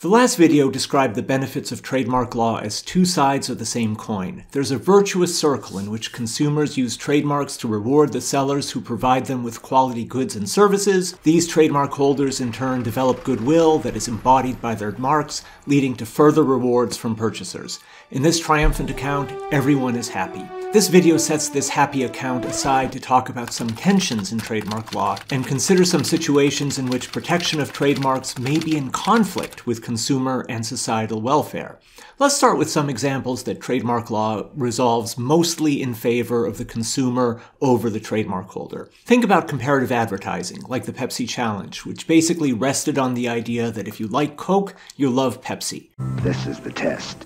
The last video described the benefits of trademark law as two sides of the same coin. There's a virtuous circle in which consumers use trademarks to reward the sellers who provide them with quality goods and services. These trademark holders in turn develop goodwill that is embodied by their marks, leading to further rewards from purchasers. In this triumphant account, everyone is happy. This video sets this happy account aside to talk about some tensions in trademark law and consider some situations in which protection of trademarks may be in conflict with consumer and societal welfare. Let's start with some examples that trademark law resolves mostly in favor of the consumer over the trademark holder. Think about comparative advertising, like the Pepsi Challenge, which basically rested on the idea that if you like Coke, you love Pepsi. This is the test.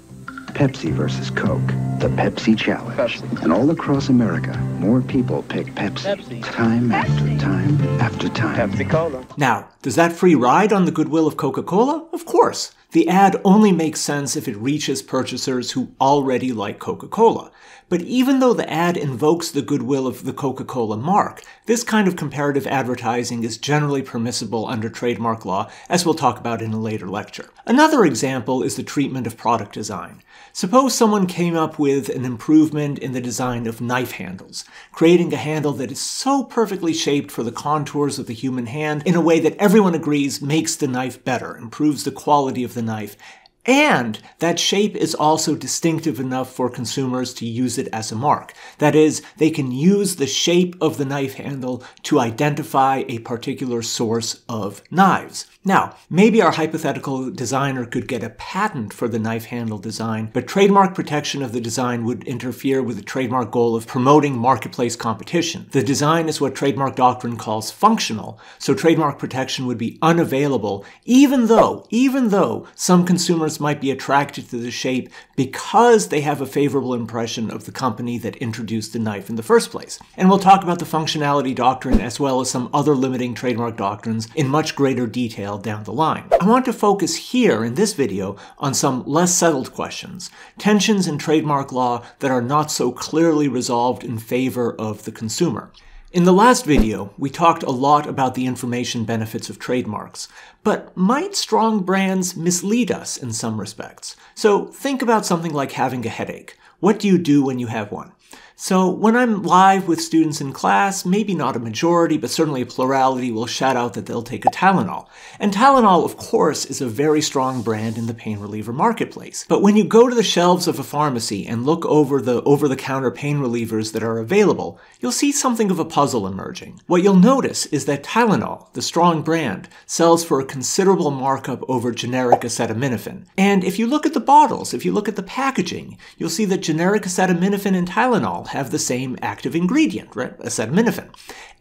Pepsi versus Coke, the Pepsi Challenge. Pepsi. And all across America, more people pick Pepsi. Time after time after time. Pepsi-Cola. Now, does that free ride on the goodwill of Coca-Cola? Of course. The ad only makes sense if it reaches purchasers who already like Coca-Cola. But even though the ad invokes the goodwill of the Coca-Cola mark, this kind of comparative advertising is generally permissible under trademark law, as we'll talk about in a later lecture. Another example is the treatment of product design. Suppose someone came up with an improvement in the design of knife handles, creating a handle that is so perfectly shaped for the contours of the human hand in a way that everyone agrees makes the knife better, improves the quality of the knife, and that shape is also distinctive enough for consumers to use it as a mark. That is, they can use the shape of the knife handle to identify a particular source of knives. Now, maybe our hypothetical designer could get a patent for the knife handle design, but trademark protection of the design would interfere with the trademark goal of promoting marketplace competition. The design is what trademark doctrine calls functional, so trademark protection would be unavailable, even though some consumers might be attracted to the shape because they have a favorable impression of the company that introduced the knife in the first place. And we'll talk about the functionality doctrine as well as some other limiting trademark doctrines in much greater detail down the line. I want to focus here in this video on some less settled questions, tensions in trademark law that are not so clearly resolved in favor of the consumer. In the last video, we talked a lot about the information benefits of trademarks, but might strong brands mislead us in some respects? So think about something like having a headache. What do you do when you have one? So when I'm live with students in class, maybe not a majority, but certainly a plurality will shout out that they'll take a Tylenol. And Tylenol, of course, is a very strong brand in the pain reliever marketplace. But when you go to the shelves of a pharmacy and look over the over-the-counter pain relievers that are available, you'll see something of a puzzle emerging. What you'll notice is that Tylenol, the strong brand, sells for a considerable markup over generic acetaminophen. And if you look at the bottles, if you look at the packaging, you'll see that generic acetaminophen and Tylenol have the same active ingredient, right? Acetaminophen.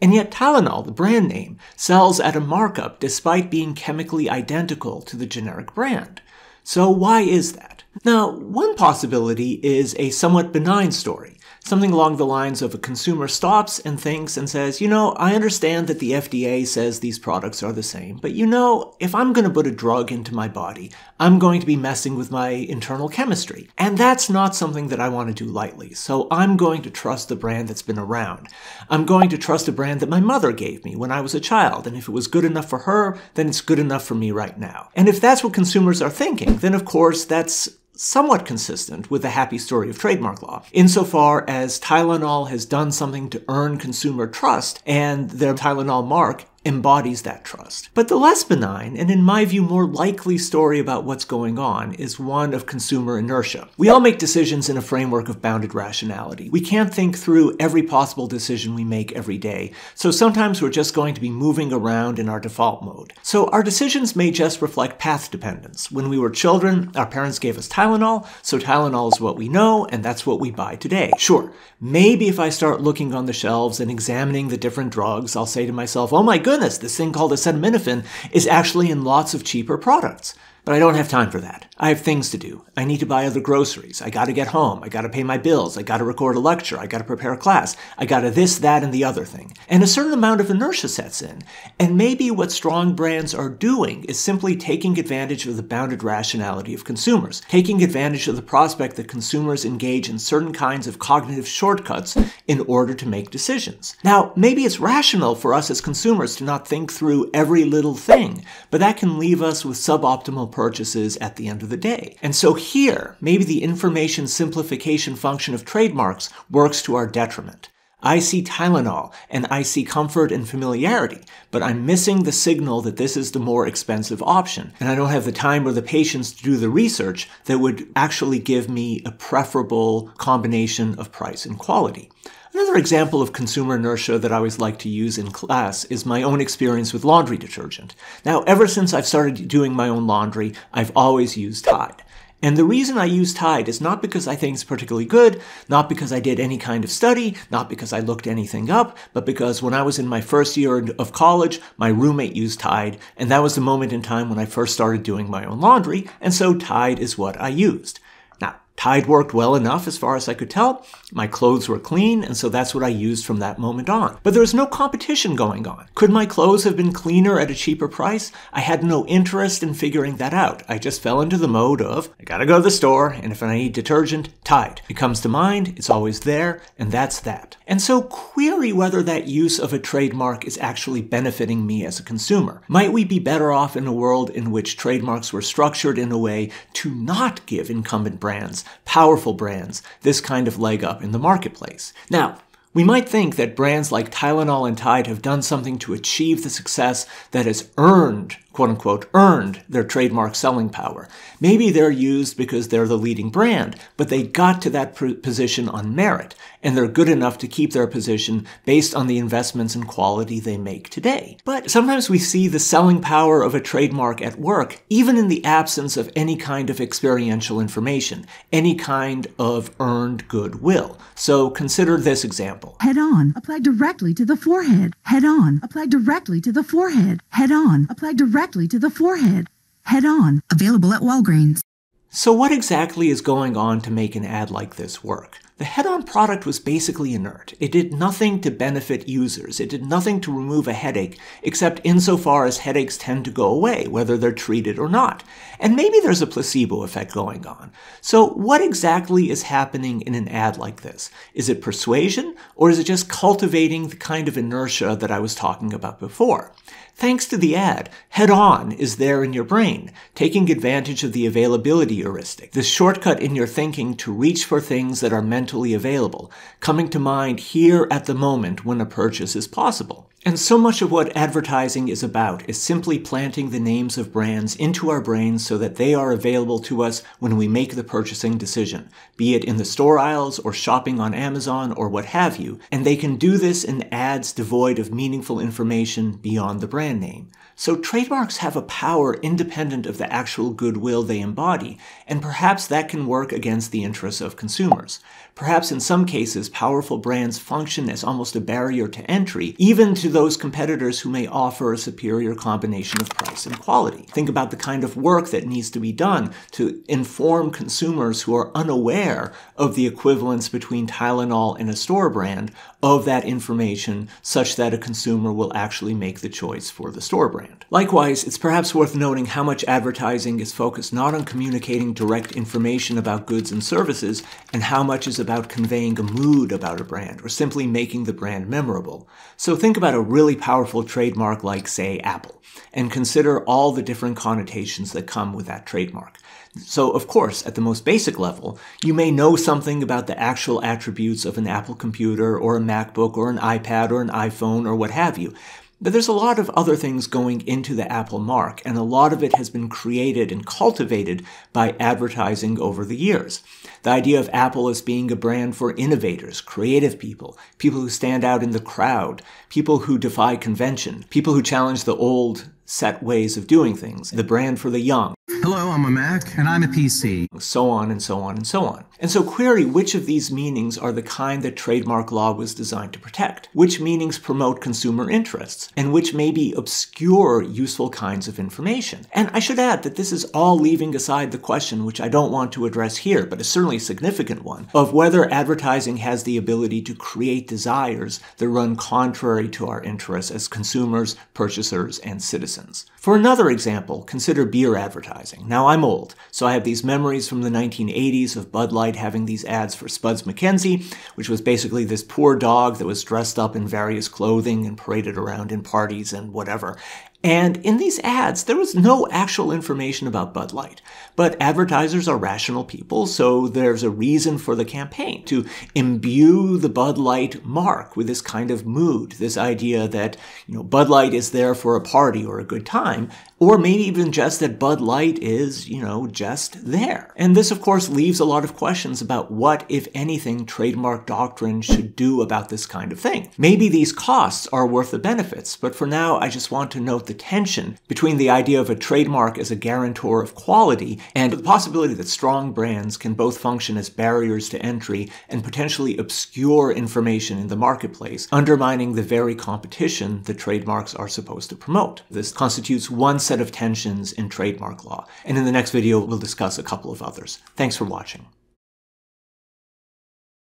And yet Tylenol, the brand name, sells at a markup despite being chemically identical to the generic brand. So why is that? Now, one possibility is a somewhat benign story. Something along the lines of a consumer stops and thinks and says, I understand that the FDA says these products are the same, but if I'm going to put a drug into my body, I'm going to be messing with my internal chemistry. And that's not something that I want to do lightly. So I'm going to trust the brand that's been around. I'm going to trust a brand that my mother gave me when I was a child. And if it was good enough for her, then it's good enough for me right now. And if that's what consumers are thinking, then of course that's somewhat consistent with the happy story of trademark law, insofar as Tylenol has done something to earn consumer trust, and their Tylenol mark embodies that trust. But the less benign, and in my view more likely story about what's going on, is one of consumer inertia. We all make decisions in a framework of bounded rationality. We can't think through every possible decision we make every day, so sometimes we're just going to be moving around in our default mode. So our decisions may just reflect path dependence. When we were children, our parents gave us Tylenol, so Tylenol is what we know, and that's what we buy today. Sure, maybe if I start looking on the shelves and examining the different drugs, I'll say to myself, oh my goodness, this thing called acetaminophen is actually in lots of cheaper products. But I don't have time for that. I have things to do. I need to buy other groceries. I gotta get home. I gotta pay my bills. I gotta record a lecture. I gotta prepare a class. I gotta this, that, and the other thing. And a certain amount of inertia sets in. And maybe what strong brands are doing is simply taking advantage of the bounded rationality of consumers, taking advantage of the prospect that consumers engage in certain kinds of cognitive shortcuts in order to make decisions. Now, maybe it's rational for us as consumers to not think through every little thing, but that can leave us with suboptimal purchases at the end of the day. And so here, maybe the information simplification function of trademarks works to our detriment. I see Tylenol, and I see comfort and familiarity, but I'm missing the signal that this is the more expensive option, and I don't have the time or the patience to do the research that would actually give me a preferable combination of price and quality. Another example of consumer inertia that I always like to use in class is my own experience with laundry detergent. Now, ever since I've started doing my own laundry, I've always used Tide. And the reason I use Tide is not because I think it's particularly good, not because I did any kind of study, not because I looked anything up, but because when I was in my first year of college, my roommate used Tide, and that was the moment in time when I first started doing my own laundry, and so Tide is what I used. Now, Tide worked well enough as far as I could tell. My clothes were clean, and so that's what I used from that moment on. But there was no competition going on. Could my clothes have been cleaner at a cheaper price? I had no interest in figuring that out. I just fell into the mode of, I gotta go to the store, and if I need detergent, Tide. It comes to mind, it's always there, and that's that. And so query whether that use of a trademark is actually benefiting me as a consumer. Might we be better off in a world in which trademarks were structured in a way to not give incumbent brands, powerful brands, this kind of leg up in the marketplace? Now, we might think that brands like Tylenol and Tide have done something to achieve the success that has earned, quote-unquote, earned their trademark selling power. Maybe they're used because they're the leading brand, but they got to that position on merit, and they're good enough to keep their position based on the investments in quality they make today. But sometimes we see the selling power of a trademark at work, even in the absence of any kind of experiential information, any kind of earned goodwill. So consider this example. HeadOn, applied directly to the forehead. HeadOn, applied directly to the forehead. HeadOn, applied directly to the forehead. HeadOn, available at Walgreens. So what exactly is going on to make an ad like this work? The HeadOn product was basically inert. It did nothing to benefit users. It did nothing to remove a headache, except insofar as headaches tend to go away, whether they're treated or not. And maybe there's a placebo effect going on. So what exactly is happening in an ad like this? Is it persuasion, or is it just cultivating the kind of inertia that I was talking about before? Thanks to the ad, HeadOn is there in your brain, taking advantage of the availability heuristic, this shortcut in your thinking to reach for things that are mentally available, coming to mind here at the moment when a purchase is possible. And so much of what advertising is about is simply planting the names of brands into our brains so that they are available to us when we make the purchasing decision, be it in the store aisles or shopping on Amazon or what have you, and they can do this in ads devoid of meaningful information beyond the brand name. So trademarks have a power independent of the actual goodwill they embody, and perhaps that can work against the interests of consumers. Perhaps in some cases, powerful brands function as almost a barrier to entry, even to those competitors who may offer a superior combination of price and quality. Think about the kind of work that needs to be done to inform consumers who are unaware of the equivalence between Tylenol and a store brand of that information such that a consumer will actually make the choice for the store brand. Likewise, it's perhaps worth noting how much advertising is focused not on communicating direct information about goods and services, and how much is about conveying a mood about a brand, or simply making the brand memorable. So think about a really powerful trademark like, say, Apple, and consider all the different connotations that come with that trademark. So, of course, at the most basic level, you may know something about the actual attributes of an Apple computer, or a MacBook, or an iPad, or an iPhone, or what have you. But there's a lot of other things going into the Apple mark, and a lot of it has been created and cultivated by advertising over the years. The idea of Apple as being a brand for innovators, creative people, people who stand out in the crowd, people who defy convention, people who challenge the old set ways of doing things, the brand for the young. Hello, I'm a Mac, and I'm a PC. So on and so on and so on. And so query which of these meanings are the kind that trademark law was designed to protect, which meanings promote consumer interests, and which maybe obscure useful kinds of information. And I should add that this is all leaving aside the question, which I don't want to address here, but is certainly a significant one, of whether advertising has the ability to create desires that run contrary to our interests as consumers, purchasers, and citizens. For another example, consider beer advertising. Now, I'm old, so I have these memories from the 1980s of Bud Light having these ads for Spuds MacKenzie, which was basically this poor dog that was dressed up in various clothing and paraded around in parties and whatever. And in these ads, there was no actual information about Bud Light. But advertisers are rational people, so there's a reason for the campaign to imbue the Bud Light mark with this kind of mood, this idea that, Bud Light is there for a party or a good time, or maybe even just that Bud Light is, just there. And this, of course, leaves a lot of questions about what, if anything, trademark doctrine should do about this kind of thing. Maybe these costs are worth the benefits, but for now, I just want to note the tension between the idea of a trademark as a guarantor of quality and the possibility that strong brands can both function as barriers to entry and potentially obscure information in the marketplace, undermining the very competition that trademarks are supposed to promote. This constitutes one set of tensions in trademark law, and in the next video we'll discuss a couple of others. Thanks for watching.